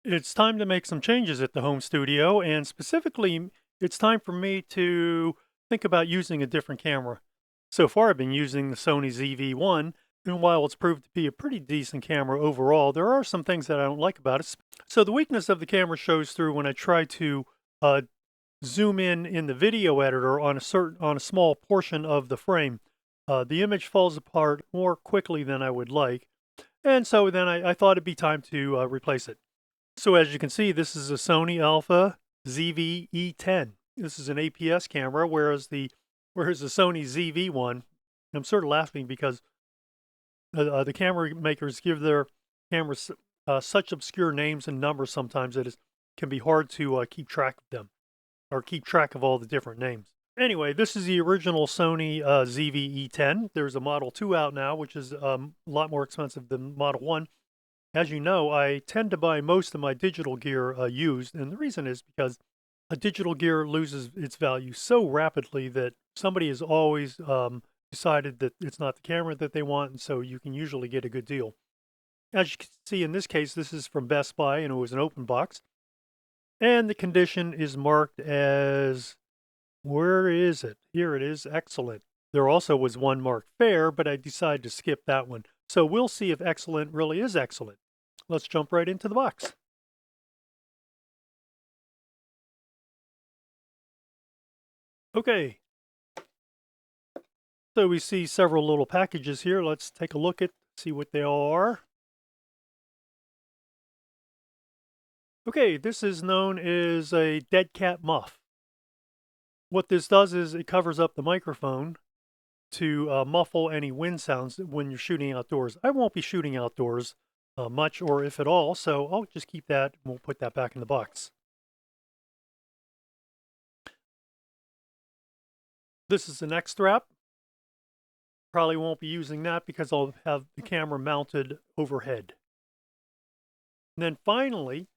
It's time to make some changes at the home studio, and specifically, it's time for me to think about using a different camera. So far, I've been using the Sony ZV-1, and while it's proved to be a pretty decent camera overall, there are some things that I don't like about it. So the weakness of the camera shows through when I try to uh, zoom in the video editor on a small portion of the frame. The image falls apart more quickly than I would like, and so then I thought it'd be time to replace it. So as you can see, this is a Sony Alpha ZV-E10. This is an APS camera, whereas the Sony ZV-1, I'm sort of laughing because the camera makers give their cameras such obscure names and numbers sometimes that it can be hard to keep track of them or keep track of all the different names. Anyway, this is the original Sony ZV-E10. There's a Model 2 out now, which is a lot more expensive than Model 1. As you know, I tend to buy most of my digital gear used, and the reason is because a digital gear loses its value so rapidly that somebody has always decided that it's not the camera that they want, and so you can usually get a good deal. As you can see in this case, this is from Best Buy, and it was an open box. And the condition is marked as, where is it? Here it is, excellent. There also was one marked fair, but I decided to skip that one. So we'll see if excellent really is excellent. Let's jump right into the box. Okay, so we see several little packages here. Let's take a look at, see what they all are. Okay, this is known as a dead cat muff. What this does is it covers up the microphone to muffle any wind sounds when you're shooting outdoors. I won't be shooting outdoors much or if at all, so I'll just keep that and we'll put that back in the box. This is the neck strap. Probably won't be using that because I'll have the camera mounted overhead. And then finally,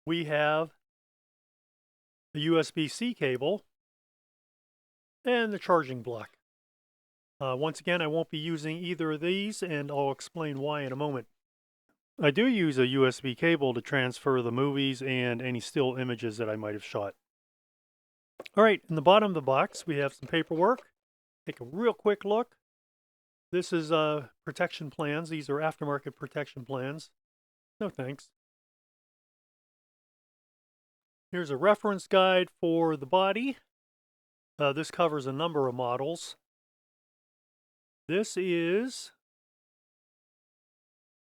we have a USB-C cable and the charging block. Once again, I won't be using either of these, and I'll explain why in a moment. I do use a USB cable to transfer the movies and any still images that I might have shot. All right, in the bottom of the box, we have some paperwork. Take a real quick look. This is protection plans. These are aftermarket protection plans. No thanks. Here's a reference guide for the body. This covers a number of models. This is,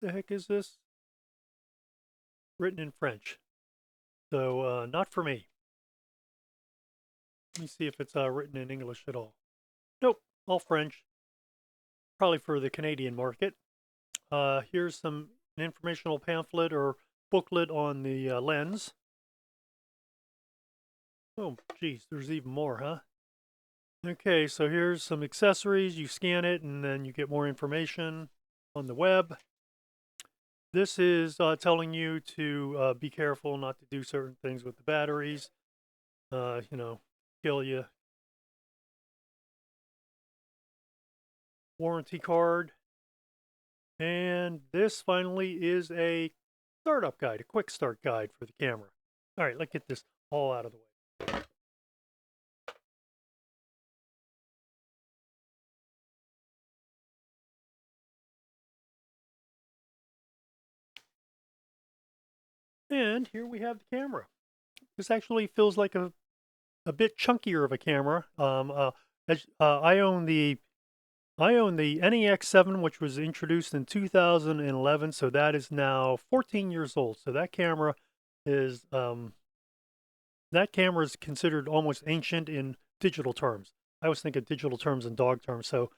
the heck is this? Written in French. So not for me. Let me see if it's written in English at all. Nope, all French. Probably for the Canadian market. Here's an informational pamphlet or booklet on the lens. Oh, geez, there's even more, huh? Okay, so here's some accessories. You scan it and then you get more information on the web. This is telling you to be careful not to do certain things with the batteries. You know, kill you. Warranty card. And this finally is a startup guide, a quick start guide for the camera. All right, let's get this all out of the way. And here we have the camera. This actually feels like a bit chunkier of a camera. I own the NEX7, which was introduced in 2011, so that is now 14 years old. So that camera is considered almost ancient in digital terms. I always think of digital terms and dog terms. So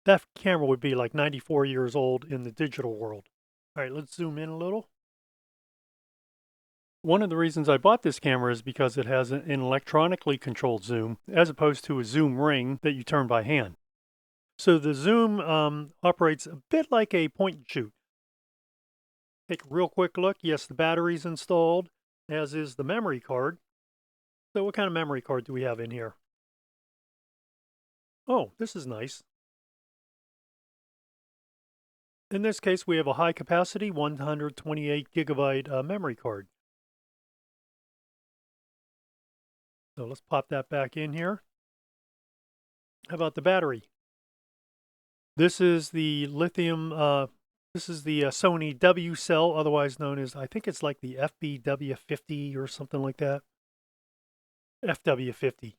that camera would be like 94 years old in the digital world. All right, let's zoom in a little. One of the reasons I bought this camera is because it has an electronically controlled zoom as opposed to a zoom ring that you turn by hand. So the zoom operates a bit like a point and shoot. Take a real quick look. Yes, the battery's installed, as is the memory card. So what kind of memory card do we have in here? Oh, this is nice. In this case, we have a high capacity 128 gigabyte memory card. So let's pop that back in here. How about the battery? This is the lithium, this is the Sony W cell, otherwise known as, I think it's like the FBW50 or something like that. FW50.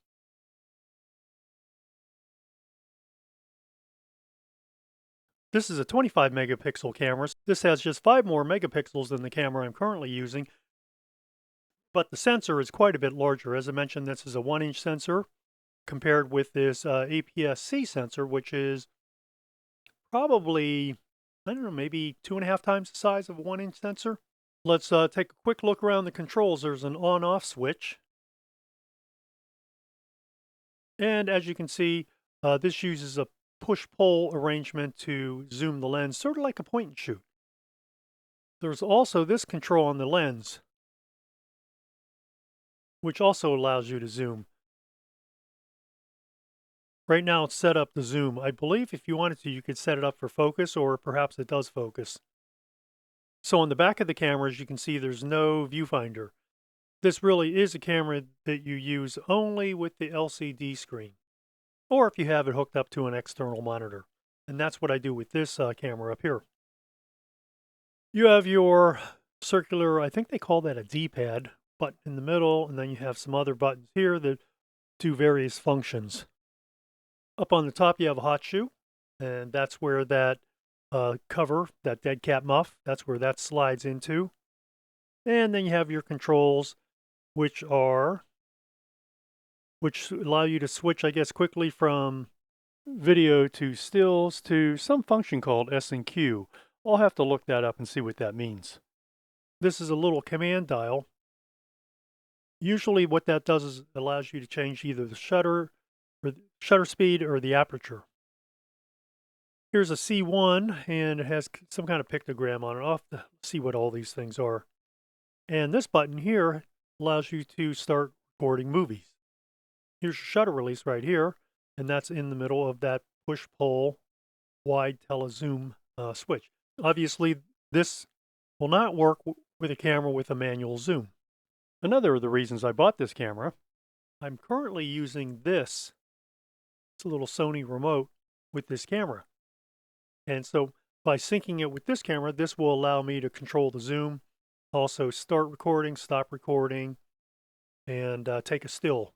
This is a 25 megapixel camera. This has just 5 more megapixels than the camera I'm currently using, but the sensor is quite a bit larger. As I mentioned, this is a 1-inch sensor compared with this APS-C sensor, which is probably, I don't know, maybe 2.5 times the size of a 1-inch sensor. Let's take a quick look around the controls. There's an on-off switch. And as you can see, this uses a push-pull arrangement to zoom the lens, sort of like a point and shoot. There's also this control on the lens, which also allows you to zoom. Right now it's set up to zoom. I believe if you wanted to, you could set it up for focus, or perhaps it does focus. So on the back of the camera, as you can see, there's no viewfinder. This really is a camera that you use only with the LCD screen, or if you have it hooked up to an external monitor. And that's what I do with this camera up here. You have your circular, I think they call that a D-pad, button in the middle, and then you have some other buttons here that do various functions. Up on the top, you have a hot shoe, and that's where that cover, that dead cat muff, that's where that slides into. And then you have your controls, which allow you to switch, I guess, quickly from video to stills to some function called S&Q. I'll have to look that up and see what that means. This is a little command dial. Usually what that does is allows you to change either the shutter speed or the aperture. Here's a C1, and it has some kind of pictogram on it. I'll have to see what all these things are. And this button here allows you to start recording movies. Here's your shutter release right here, and that's in the middle of that push-pull wide telezoom switch. Obviously, this will not work with a camera with a manual zoom. Another of the reasons I bought this camera, I'm currently using this. It's a little Sony remote with this camera. And so by syncing it with this camera, this will allow me to control the zoom, also start recording, stop recording, and take a still.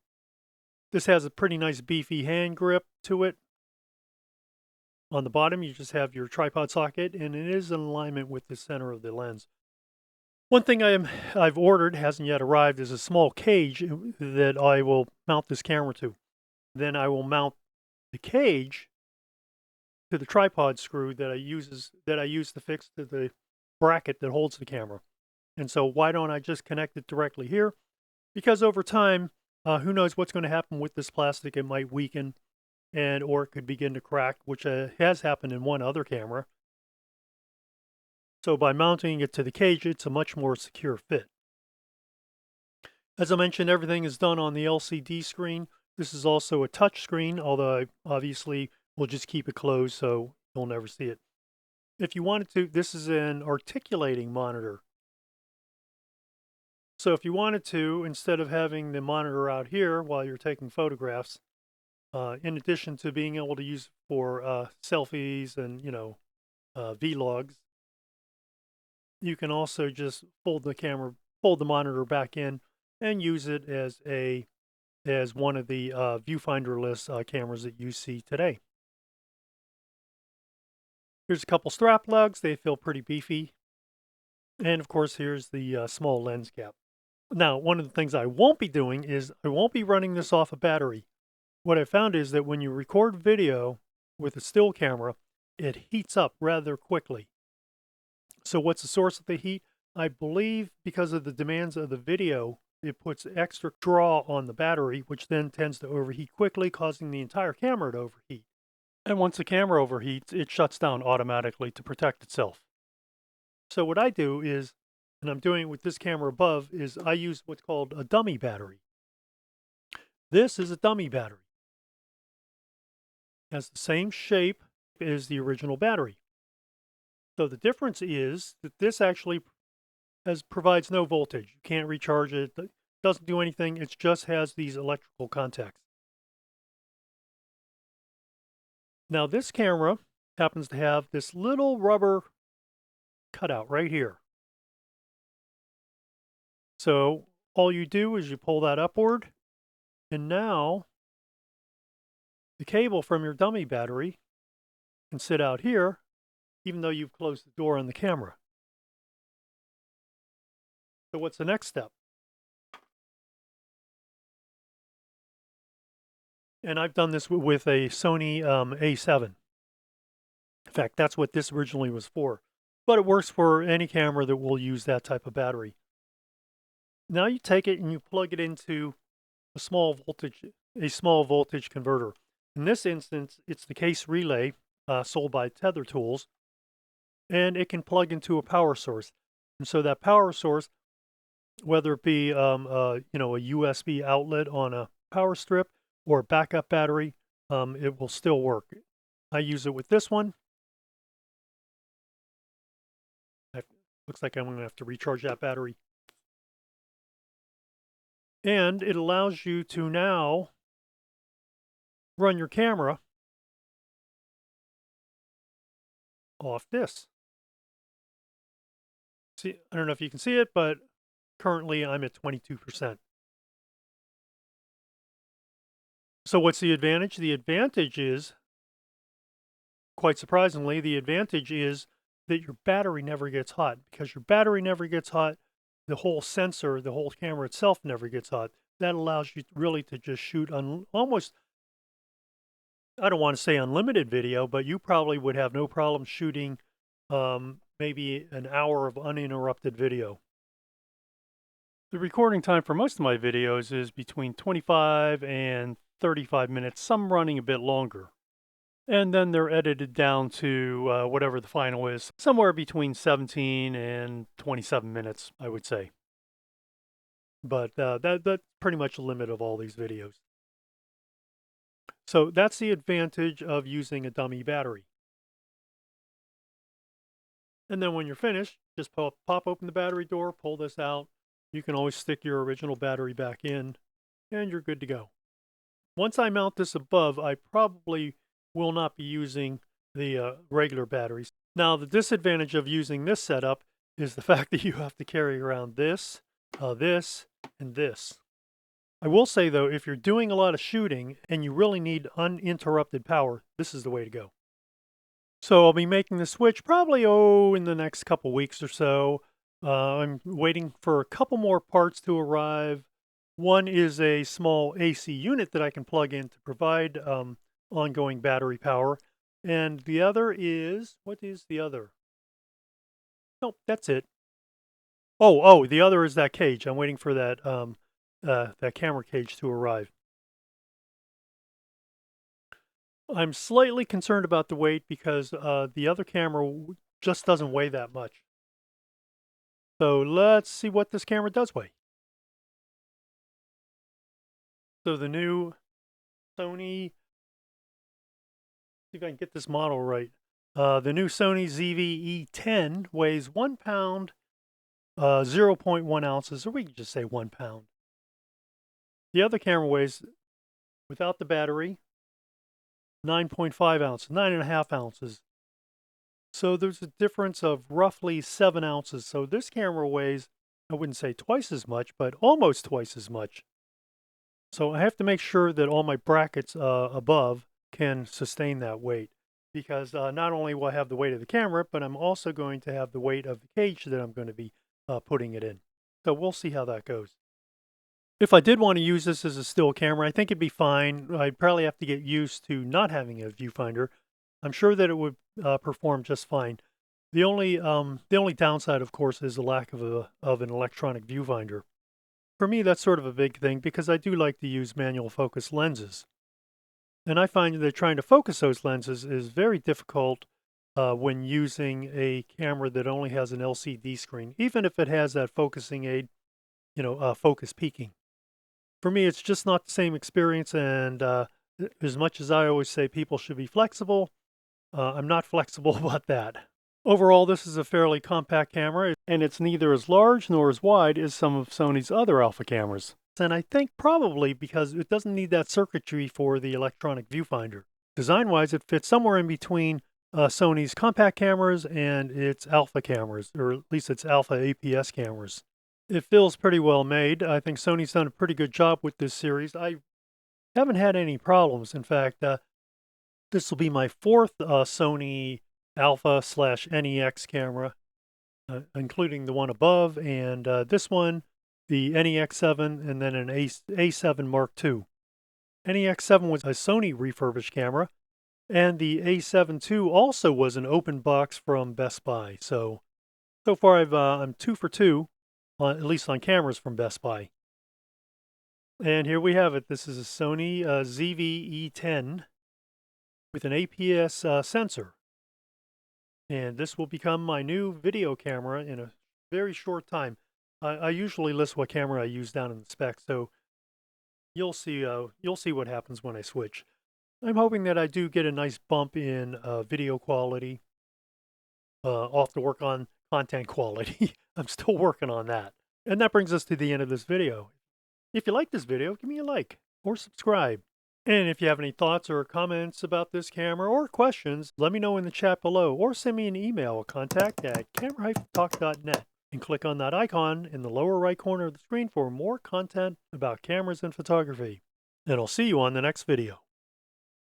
This has a pretty nice beefy hand grip to it. On the bottom, you just have your tripod socket, and it is in alignment with the center of the lens. One thing I've ordered, hasn't yet arrived, is a small cage that I will mount this camera to. Then I will mount the cage to the tripod screw that I use to fix to the bracket that holds the camera. And so why don't I just connect it directly here? Because over time, who knows what's going to happen with this plastic. It might weaken, or it could begin to crack, which has happened in one other camera. So by mounting it to the cage, it's a much more secure fit. As I mentioned, everything is done on the LCD screen. This is also a touch screen, although I obviously will just keep it closed so you'll never see it. If you wanted to, this is an articulating monitor. So if you wanted to, instead of having the monitor out here while you're taking photographs, in addition to being able to use it for selfies and, vlogs, you can also just fold the monitor back in and use it as one of the viewfinder-less cameras that you see today. Here's a couple strap lugs. They feel pretty beefy. And of course, here's the small lens cap. Now, one of the things I won't be doing is I won't be running this off a battery. What I found is that when you record video with a still camera, it heats up rather quickly. So what's the source of the heat? I believe because of the demands of the video, it puts extra draw on the battery, which then tends to overheat quickly, causing the entire camera to overheat. And once the camera overheats, it shuts down automatically to protect itself. So what I do is, and I'm doing it with this camera above, is I use what's called a dummy battery. This is a dummy battery. It has the same shape as the original battery. So the difference is that this actually provides no voltage. You can't recharge it. It doesn't do anything. It just has these electrical contacts. Now this camera happens to have this little rubber cutout right here. So all you do is you pull that upward, and now the cable from your dummy battery can sit out here, even though you've closed the door on the camera. So what's the next step? And I've done this with a Sony A7. In fact, that's what this originally was for. But it works for any camera that will use that type of battery. Now you take it and you plug it into a small voltage converter. In this instance, it's the case relay sold by Tether Tools, and it can plug into a power source. And so that power source, whether it be a USB outlet on a power strip or a backup battery, it will still work. I use it with this one. Looks like I'm going to have to recharge that battery. And it allows you to now run your camera off this. See, I don't know if you can see it, but currently I'm at 22%. So what's the advantage? The advantage is, quite surprisingly, the advantage is that your battery never gets hot. Because your battery never gets hot, the whole sensor, the whole camera itself never gets hot. That allows you really to just shoot on almost, I don't want to say unlimited video, but you probably would have no problem shooting maybe an hour of uninterrupted video. The recording time for most of my videos is between 25 and 35 minutes, some running a bit longer. And then they're edited down to whatever the final is, somewhere between 17 and 27 minutes, I would say. But that's pretty much the limit of all these videos. So that's the advantage of using a dummy battery. And then when you're finished, just pop open the battery door, pull this out. You can always stick your original battery back in, and you're good to go. Once I mount this above, I probably will not be using the regular batteries. Now, the disadvantage of using this setup is the fact that you have to carry around this, this, and this. I will say, though, if you're doing a lot of shooting and you really need uninterrupted power, this is the way to go. So I'll be making the switch probably, in the next couple weeks or so. I'm waiting for a couple more parts to arrive. One is a small AC unit that I can plug in to provide ongoing battery power. And the other is, what is the other? Nope, that's it. Oh, the other is that cage. I'm waiting for that that camera cage to arrive. I'm slightly concerned about the weight because the other camera just doesn't weigh that much. So let's see what this camera does weigh. So the new Sony, see if I can get this model right. The new Sony ZV-E10 weighs 1 pound, 0.1 ounces, or we can just say 1 pound. The other camera weighs, without the battery, 9.5 ounces, 9.5 ounces. So there's a difference of roughly 7 ounces. So this camera weighs, I wouldn't say twice as much, but almost twice as much. So I have to make sure that all my brackets above can sustain that weight, because not only will I have the weight of the camera, but I'm also going to have the weight of the cage that I'm going to be putting it in. So we'll see how that goes. If I did want to use this as a still camera, I think it'd be fine. I'd probably have to get used to not having a viewfinder. I'm sure that it would perform just fine. The only downside, of course, is the lack of an electronic viewfinder. For me, that's sort of a big thing because I do like to use manual focus lenses. And I find that trying to focus those lenses is very difficult when using a camera that only has an LCD screen, even if it has that focusing aid, focus peaking. For me, it's just not the same experience, and as much as I always say people should be flexible, I'm not flexible about that. Overall, this is a fairly compact camera, and it's neither as large nor as wide as some of Sony's other alpha cameras. And I think probably because it doesn't need that circuitry for the electronic viewfinder. Design-wise, it fits somewhere in between Sony's compact cameras and its alpha cameras, or at least its alpha APS cameras. It feels pretty well made. I think Sony's done a pretty good job with this series. I haven't had any problems. In fact, this will be my fourth Sony Alpha / NEX camera, including the one above, and this one, the NEX7, and then an A7 Mark II. NEX7 was a Sony refurbished camera, and the A7 II also was an open box from Best Buy. So far I'm 2 for 2, at least on cameras from Best Buy. And here we have it. This is a Sony ZV-E10 with an APS sensor. And this will become my new video camera in a very short time. I usually list what camera I use down in the specs, so you'll see what happens when I switch. I'm hoping that I do get a nice bump in video quality. I'll have to work on content quality. I'm still working on that. And that brings us to the end of this video. If you like this video, give me a like or subscribe. And if you have any thoughts or comments about this camera or questions, let me know in the chat below or send me an email at contact@camera-talk.net and click on that icon in the lower right corner of the screen for more content about cameras and photography. And I'll see you on the next video.